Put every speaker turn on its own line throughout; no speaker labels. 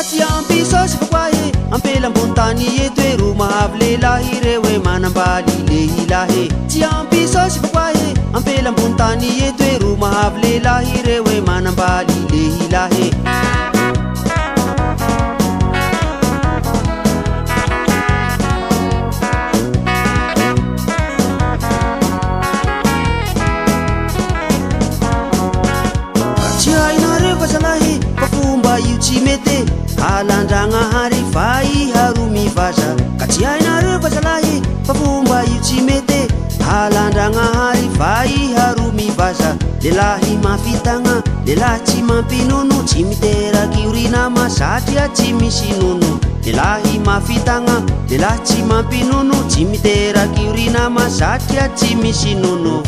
tsy ampisosy fa koa e ampela ambony tany eto e ro mahavy lehilahy ireo e manambaly lehilahy tsy ampisosy fa koa e ampela ambony tany eto e ro mahavy lehilahy ireo e manambaly lehilahy fa fomba io tsy mety halandragnahary fa iharo mivaza ka tsy hainareo fa zalahy fa fomba io tsy mety halandragnahary fa iharo mivaza lehilahy mafitagna lehilahy tsy mampinono tsy miteraky iorinama satria tsy misy nono lehilahy mafitagna lehilahy tsy mampinono tsy miteraky iorinama satria tsy misy nono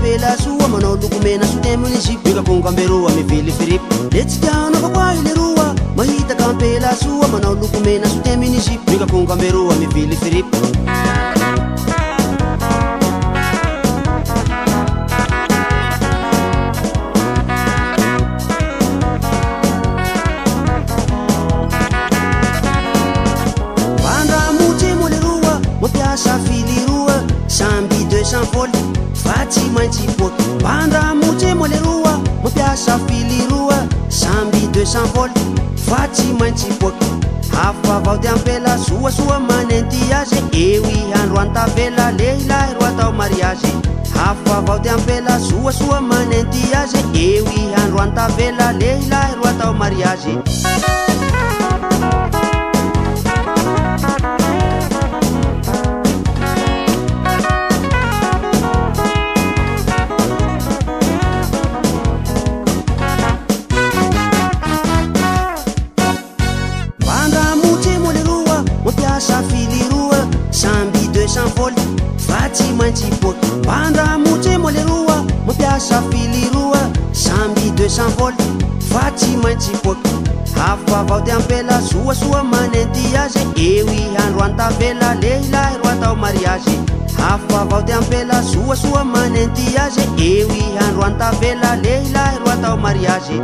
Pela sua manao lokomena sotemony izy bikakongo amberoa mivily firipo letsy tianao fa koa le roa mahita kampela sua manao lokomena sotemony izy bikakongo amberoa mivily firipo vandramotsy mo le roa mampiasa fily roa samby 200 voly fa tsy maintsy poky vandramotsy mo le roa mampiasa fily roa samby 200 voly fa tsy maintsy poky hafa avao ty ampela soasoa manenty azy eo ihandro antavela lehilahy ro atao mariazy hafa avao ty ampela soasoa manenty azy eo ihandro antavela lehilahy ro atao mariazy fily roa samby 200 voly fa tsy maintsy poky vandramotsy mo le roa mampiasa fily roa samby 200 voly fa tsy maintsy poky hafa avao ty ampela soasoa manenty azy eo ihandro antavela lehilahy ro atao mariazy hafa avao ty ampela soasoa manenty azy eo ihandro antavela lehilahy ro atao mariazy